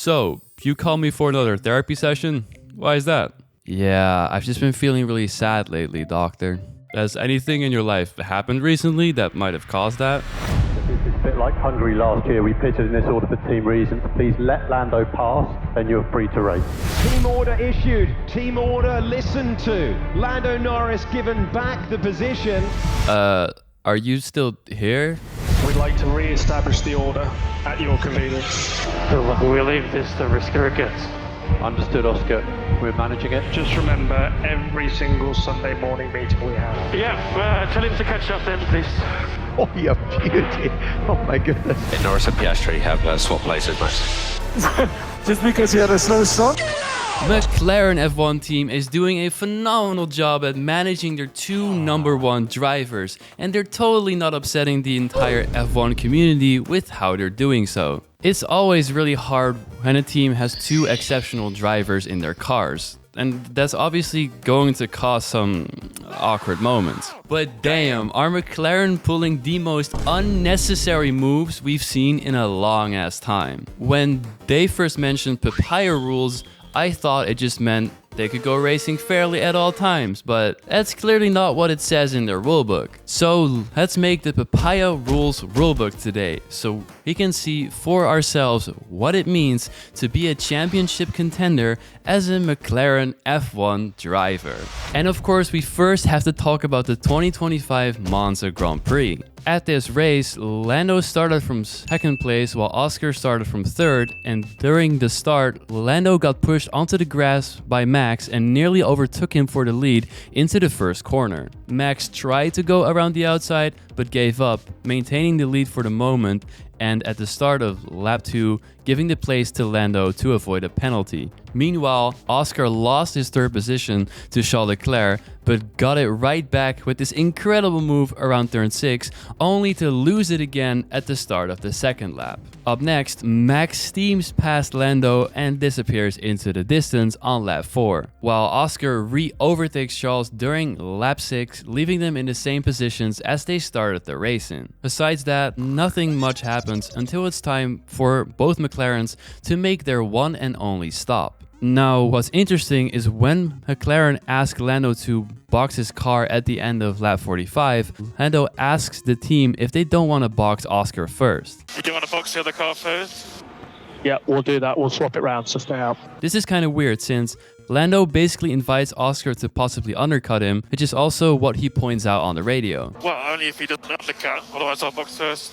So, you called me for another therapy session? Why is that? Yeah, I've just been feeling really sad lately, doctor. Has anything in your life happened recently that might have caused that? It's a bit like Hungary last year. We pitted in this order for team reasons. Please let Lando pass, then you're free to race. Team order issued. Team order listened to. Lando Norris given back the position. Are you still here? We'd like to re-establish the order at your convenience. We'll leave this to risk circuits. Understood, Oscar. We're managing it. Just remember every single Sunday morning meeting we have. Yeah, tell him to catch up then, please. Oh, you beauty. Oh, my goodness. Norris and Piastri have swapped places, mate. Just because he had a slow start? McLaren F1 team is doing a phenomenal job at managing their two number one drivers, and they're totally not upsetting the entire F1 community with how they're doing so. It's always really hard when a team has two exceptional drivers in their cars, and that's obviously going to cause some awkward moments. But damn, are McLaren pulling the most unnecessary moves we've seen in a long ass time. When they first mentioned papaya rules, I thought it just meant they could go racing fairly at all times, but that's clearly not what it says in their rulebook. So let's make the papaya rules rulebook today, so we can see for ourselves what it means to be a championship contender as a McLaren F1 driver. And of course, we first have to talk about the 2025 Monza Grand Prix. At this race, Lando started from second place while Oscar started from third, and during the start, Lando got pushed onto the grass by Max and nearly overtook him for the lead into the first corner. Max tried to go around the outside but gave up, maintaining the lead for the moment, and at the start of lap 2, giving the place to Lando to avoid a penalty. Meanwhile, Oscar lost his third position to Charles Leclerc, but got it right back with this incredible move around turn 6, only to lose it again at the start of the second lap. Up next, Max steams past Lando and disappears into the distance on lap 4, while Oscar re-overtakes Charles during lap 6, leaving them in the same positions as they started the race in. Besides that, nothing much happens until it's time for both McLarens to make their one and only stop. Now, what's interesting is when McLaren asked Lando to box his car at the end of lap 45, Lando asks the team if they don't want to box Oscar first. Would you want to box the other car first? Yeah, we'll do that. We'll swap it round, so stay out. This is kind of weird since Lando basically invites Oscar to possibly undercut him, which is also what he points out on the radio. Well, only if he doesn't undercut, otherwise I'll box first.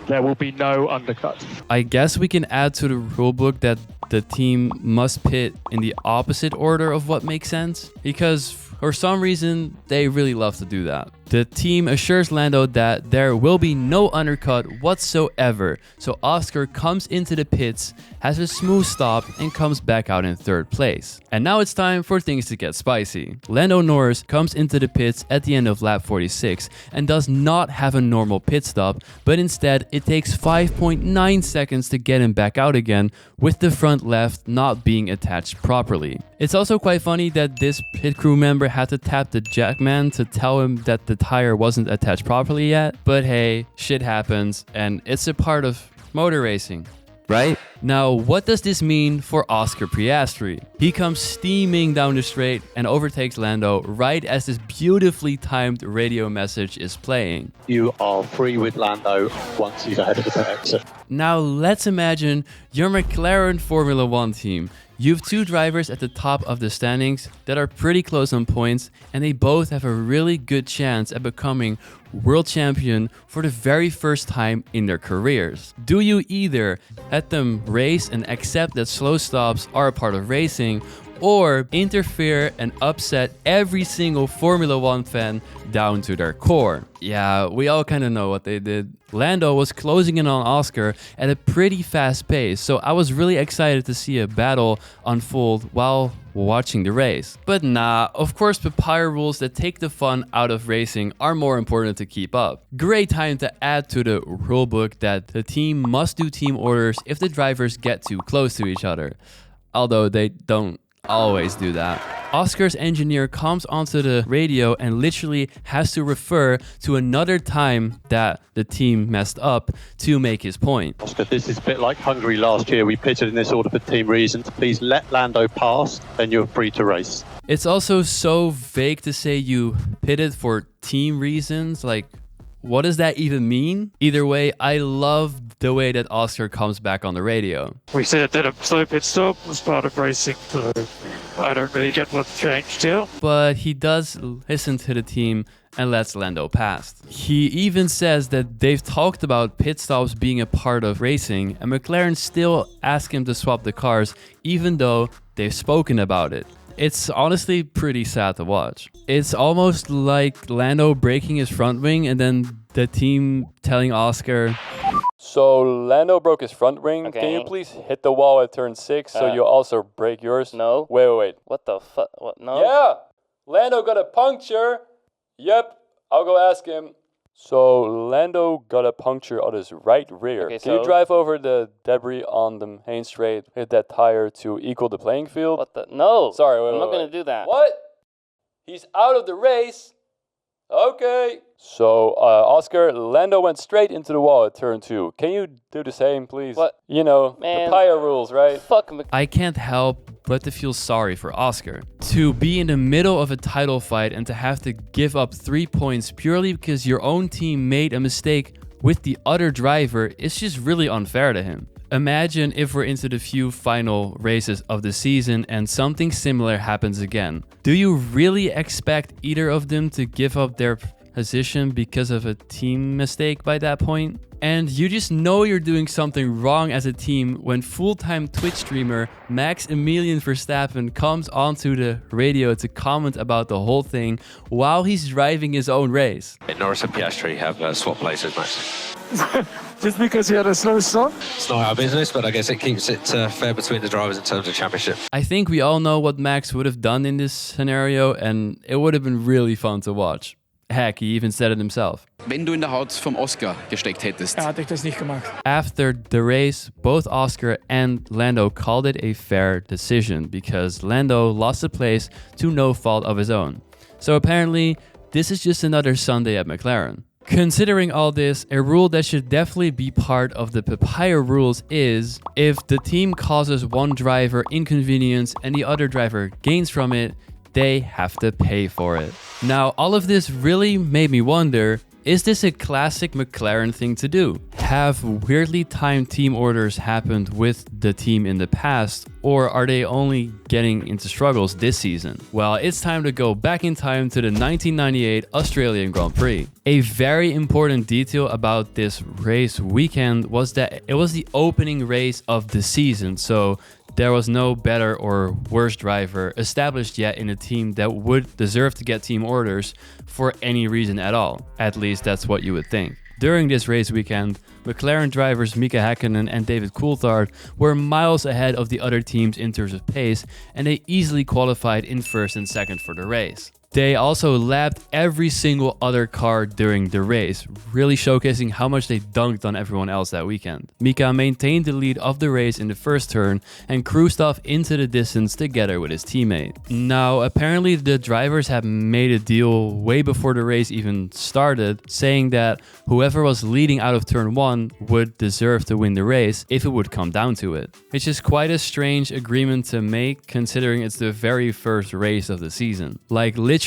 There will be no undercut. I guess we can add to the rulebook that the team must pit in the opposite order of what makes sense, because for some reason they really love to do that. The team assures Lando that there will be no undercut whatsoever, so Oscar comes into the pits, has a smooth stop, and comes back out in third place. And now it's time for things to get spicy. Lando Norris comes into the pits at the end of lap 46 and does not have a normal pit stop, but instead it takes 5.9 seconds to get him back out again, with the front left not being attached properly. It's also quite funny that this pit crew member had to tap the jackman to tell him that the tire wasn't attached properly yet, but hey, shit happens and it's a part of motor racing, right? Now, what does this mean for Oscar Piastri? He comes steaming down the straight and overtakes Lando right as this beautifully timed radio message is playing. You are free with Lando once he's ahead of the exit. Now, let's imagine your McLaren Formula 1 team. You have two drivers at the top of the standings that are pretty close on points, and they both have a really good chance at becoming world champion for the very first time in their careers. Do you either let them race and accept that slow stops are a part of racing, or interfere and upset every single Formula 1 fan down to their core? Yeah, we all kind of know what they did. Lando was closing in on Oscar at a pretty fast pace, so I was really excited to see a battle unfold while watching the race. But nah, of course papaya rules that take the fun out of racing are more important to keep up. Great time to add to the rulebook that the team must do team orders if the drivers get too close to each other. Although they don't Always do that. Oscar's engineer comes onto the radio and literally has to refer to another time that the team messed up to make his point. Oscar, this is a bit like Hungary last year. We pitted in this order for team reasons. Please let Lando pass, then you're free to race. It's also so vague to say you pitted for team reasons. Like, what does that even mean? Either way, I love the way that Oscar comes back on the radio. We said that a slow pit stop was part of racing, so I don't really get what's changed here. But he does listen to the team and lets Lando past. He even says that they've talked about pit stops being a part of racing, and McLaren still ask him to swap the cars, even though they've spoken about it. It's honestly pretty sad to watch. It's almost like Lando breaking his front wing and then the team telling Oscar, "So Lando broke his front wing. Okay. Can you please hit the wall at turn 6 so you also break yours?" No. Wait. What the fuck? What? No. Yeah, Lando got a puncture. Yep, I'll go ask him. So Lando got a puncture on his right rear. Okay, Can you so- drive over the debris on the main straight, hit that tire to equal the playing field? What the? No. Sorry, wait, I'm not wait. gonna do that. What? He's out of the race? Okay. So, Oscar, Lando went straight into the wall at turn 2. Can you do the same, please? What? You know, Man. papaya rules, right? Fuck. I can't help but to feel sorry for Oscar. To be in the middle of a title fight and to have to give up 3 points purely because your own team made a mistake with the other driver is just really unfair to him. Imagine if we're into the few final races of the season and something similar happens again. Do you really expect either of them to give up their position because of a team mistake by that point? And you just know you're doing something wrong as a team when full-time Twitch streamer Maximilian Verstappen comes onto the radio to comment about the whole thing while he's driving his own race. Norris and Piastri have swapped places, Max. Just because he had a slow start? It's not our business, but I guess it keeps it fair between the drivers in terms of championship. I think we all know what Max would have done in this scenario, and it would have been really fun to watch. Heck, he even said it himself. Wenn du in der Haut vom Oscar gesteckt hättest. Hatte ich das nicht gemacht. After the race, both Oscar and Lando called it a fair decision because Lando lost the place to no fault of his own. So apparently, this is just another Sunday at McLaren. Considering all this, a rule that should definitely be part of the papaya rules is if the team causes one driver inconvenience and the other driver gains from it, they have to pay for it. Now, all of this really made me wonder, is this a classic McLaren thing to do? Have weirdly timed team orders happened with the team in the past, or are they only getting into struggles this season? Well, it's time to go back in time to the 1998 Australian Grand Prix. A very important detail about this race weekend was that it was the opening race of the season, so there was no better or worse driver established yet in a team that would deserve to get team orders for any reason at all. At least that's what you would think. During this race weekend, McLaren drivers Mika Häkkinen and David Coulthard were miles ahead of the other teams in terms of pace, and they easily qualified in first and second for the race. They also lapped every single other car during the race, really showcasing how much they dunked on everyone else that weekend. Mika maintained the lead of the race in the first turn and cruised off into the distance together with his teammate. Now, apparently the drivers had made a deal way before the race even started, saying that whoever was leading out of turn 1 would deserve to win the race if it would come down to it. Which is quite a strange agreement to make considering it's the very first race of the season. Like literally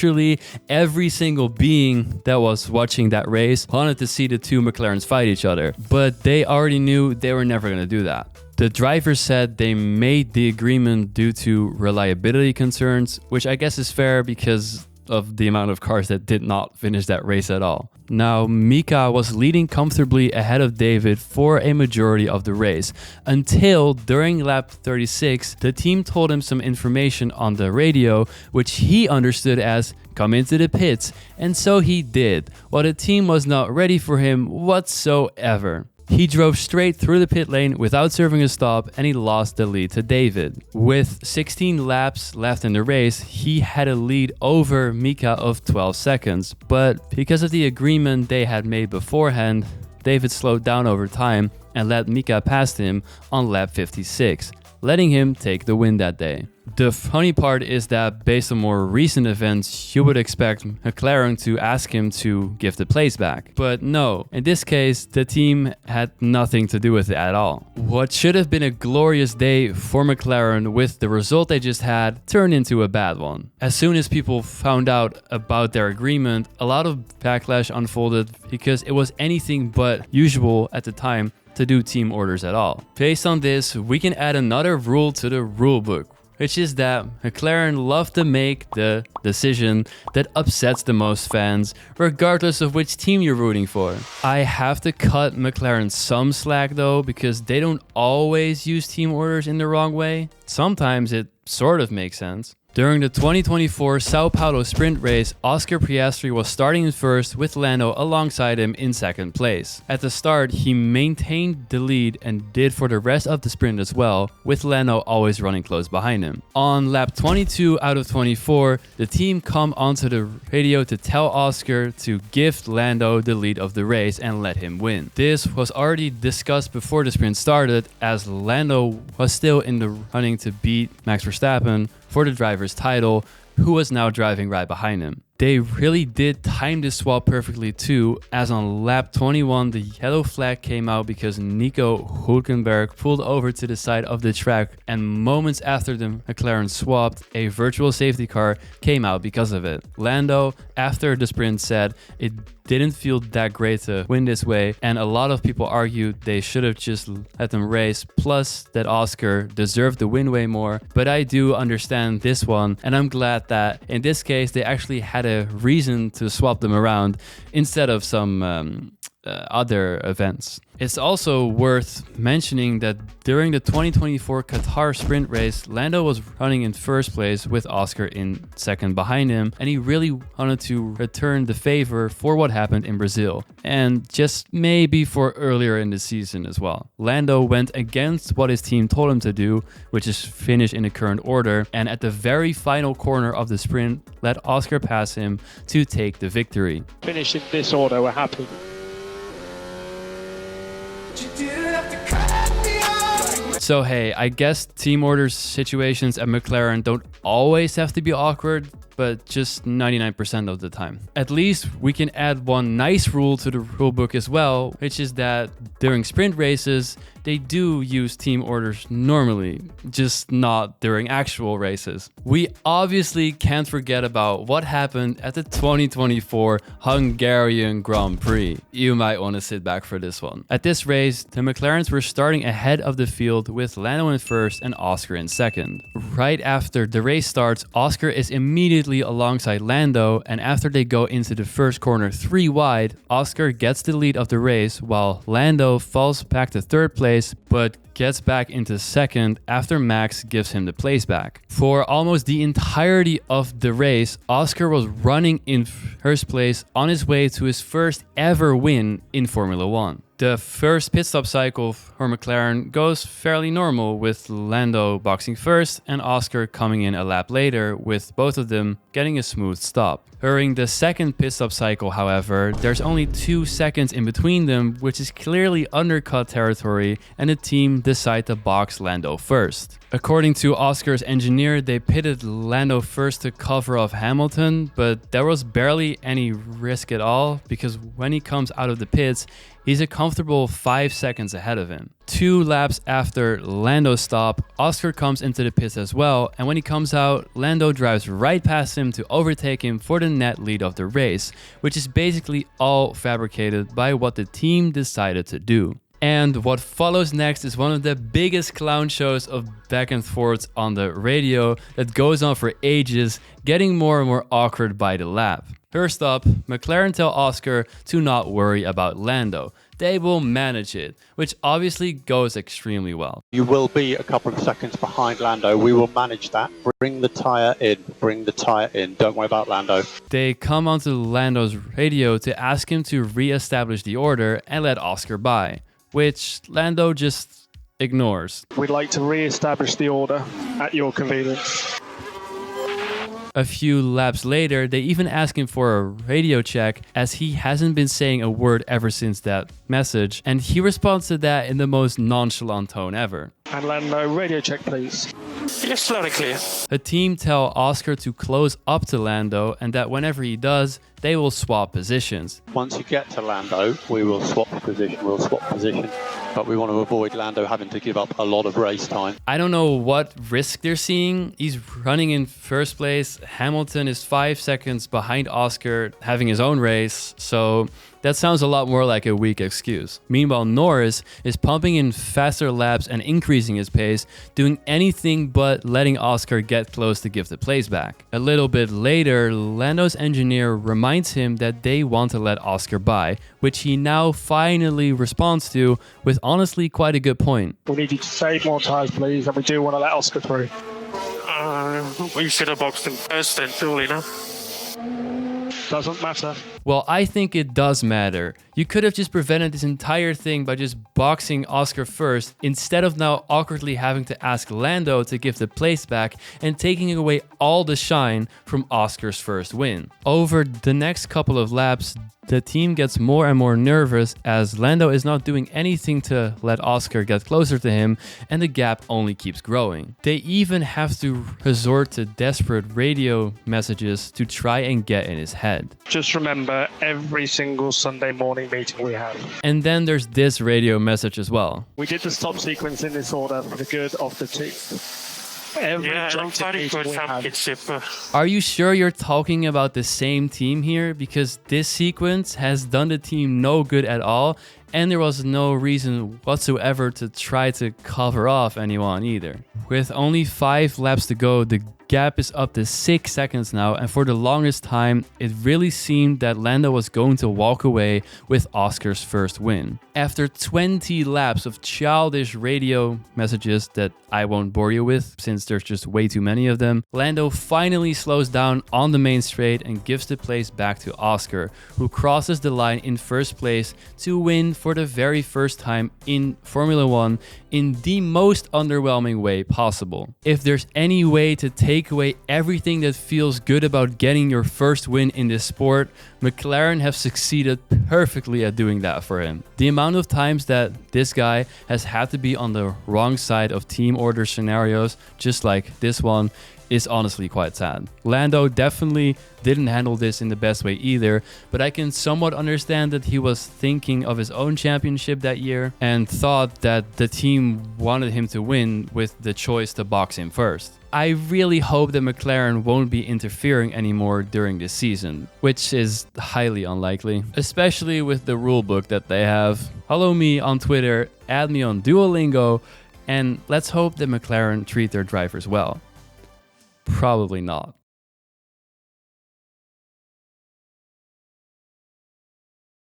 every single being that was watching that race wanted to see the two McLarens fight each other, but they already knew they were never going to do that. The drivers said they made the agreement due to reliability concerns, which I guess is fair because of the amount of cars that did not finish that race at all. Now, Mika was leading comfortably ahead of David for a majority of the race, until during lap 36, the team told him some information on the radio, which he understood as come into the pits, and so he did, while the team was not ready for him whatsoever. He drove straight through the pit lane without serving a stop, and he lost the lead to David. With 16 laps left in the race, he had a lead over Mika of 12 seconds, but because of the agreement they had made beforehand, David slowed down over time and let Mika past him on lap 56. letting him take the win that day. The funny part is that based on more recent events, you would expect McLaren to ask him to give the place back. But no, in this case, the team had nothing to do with it at all. What should have been a glorious day for McLaren with the result they just had turned into a bad one. As soon as people found out about their agreement, a lot of backlash unfolded because it was anything but usual at the time to do team orders at all. Based on this, we can add another rule to the rulebook, which is that McLaren love to make the decision that upsets the most fans, regardless of which team you're rooting for. I have to cut McLaren some slack though, because they don't always use team orders in the wrong way. Sometimes it sort of makes sense. During the 2024 Sao Paulo sprint race, Oscar Piastri was starting in first with Lando alongside him in second place. At the start, he maintained the lead and did for the rest of the sprint as well, with Lando always running close behind him. On lap 22 out of 24, the team come onto the radio to tell Oscar to give Lando the lead of the race and let him win. This was already discussed before the sprint started, as Lando was still in the running to beat Max Verstappen for the driver's title, who was now driving right behind him. They really did time this swap perfectly too, as on lap 21 the yellow flag came out because Nico Hülkenberg pulled over to the side of the track, and moments after the McLaren swapped, a virtual safety car came out because of it. Lando, after the sprint, said it didn't feel that great to win this way, and a lot of people argued they should have just let them race, plus that Oscar deserved the win way more. But I do understand this one, and I'm glad that in this case they actually had a reason to swap them around instead of some other events. It's also worth mentioning that during the 2024 Qatar sprint race, Lando was running in first place with Oscar in second behind him, and he really wanted to return the favor for what happened in Brazil, and just maybe for earlier in the season as well. Lando went against what his team told him to do, which is finish in the current order, and at the very final corner of the sprint, let Oscar pass him to take the victory. Finish in this order, we're happy. So hey, I guess team orders situations at McLaren don't always have to be awkward, but just 99% of the time. At least we can add one nice rule to the rulebook as well, which is that during sprint races, they do use team orders normally, just not during actual races. We obviously can't forget about what happened at the 2024 Hungarian Grand Prix. You might want to sit back for this one. At this race, the McLarens were starting ahead of the field with Lando in first and Oscar in second. Right after the race starts, Oscar is immediately alongside Lando, and after they go into the first corner 3 wide, Oscar gets the lead of the race while Lando falls back to third place but gets back into second after Max gives him the place back. For almost the entirety of the race, Oscar was running in first place on his way to his first ever win in Formula 1. The first pit stop cycle for McLaren goes fairly normal, with Lando boxing first and Oscar coming in a lap later, with both of them getting a smooth stop. During the second pit stop cycle, however, there's only 2 seconds in between them, which is clearly undercut territory, and the team decide to box Lando first. According to Oscar's engineer, they pitted Lando first to cover off Hamilton, but there was barely any risk at all because when he comes out of the pits, he's a comfortable 5 seconds ahead of him. 2 laps after Lando's stop, Oscar comes into the pits as well, and when he comes out, Lando drives right past him to overtake him for the net lead of the race, which is basically all fabricated by what the team decided to do. And what follows next is one of the biggest clown shows of back and forth on the radio that goes on for ages, getting more and more awkward by the lap. First up, McLaren tell Oscar to not worry about Lando. They will manage it, which obviously goes extremely well. You will be a couple of seconds behind Lando. We will manage that. Bring the tyre in. Bring the tyre in. Don't worry about Lando. They come onto Lando's radio to ask him to re-establish the order and let Oscar by, which Lando just ignores. We'd like to re-establish the order at your convenience. A few laps later, they even ask him for a radio check, as he hasn't been saying a word ever since that message, and he responds to that in the most nonchalant tone ever. And Lando, radio check, please. Yes, loud and clear. The team tell Oscar to close up to Lando and that whenever he does, they will swap positions. Once you get to Lando, we will swap position, but we want to avoid Lando having to give up a lot of race time. I don't know what risk they're seeing. He's running in first place. Hamilton is 5 seconds behind Oscar, having his own race, so that sounds a lot more like a weak excuse. Meanwhile, Norris is pumping in faster laps and increasing his pace, doing anything but letting Oscar get close to give the place back. A little bit later, Lando's engineer reminds him that they want to let Oscar by, which he now finally responds to with honestly quite a good point. We need you to save more tyres, please, and we do want to let Oscar through. We should have boxed him first then, surely, no? Doesn't matter. Well, I think it does matter. You could have just prevented this entire thing by just boxing Oscar first, instead of now awkwardly having to ask Lando to give the place back and taking away all the shine from Oscar's first win. Over the next couple of laps, the team gets more and more nervous as Lando is not doing anything to let Oscar get closer to him, and the gap only keeps growing. They even have to resort to desperate radio messages to try and get in his head. Just remember every single Sunday morning meeting we have. And then there's this radio message as well. We did the stop sequence in this order for the good of the team. Every Yeah, I'm joint fighting for meeting we have. championship. Are you sure you're talking about the same team here? Because this sequence has done the team no good at all, and there was no reason whatsoever to try to cover off anyone either. With only 5 laps to go, the gap is up to 6 seconds now, and for the longest time, it really seemed that Lando was going to walk away with Oscar's first win. After 20 laps of childish radio messages that I won't bore you with, since there's just way too many of them, Lando finally slows down on the main straight and gives the place back to Oscar, who crosses the line in first place to win for the very first time in Formula 1 in the most underwhelming way possible. If there's any way to take away everything that feels good about getting your first win in this sport, McLaren have succeeded perfectly at doing that for him. The amount of times that this guy has had to be on the wrong side of team order scenarios, just like this one, is honestly quite sad. Lando definitely didn't handle this in the best way either, but I can somewhat understand that he was thinking of his own championship that year and thought that the team wanted him to win with the choice to box him first. I really hope that McLaren won't be interfering anymore during this season, which is highly unlikely, especially with the rulebook that they have. Follow me on Twitter, add me on Duolingo, and let's hope that McLaren treat their drivers well. Probably not.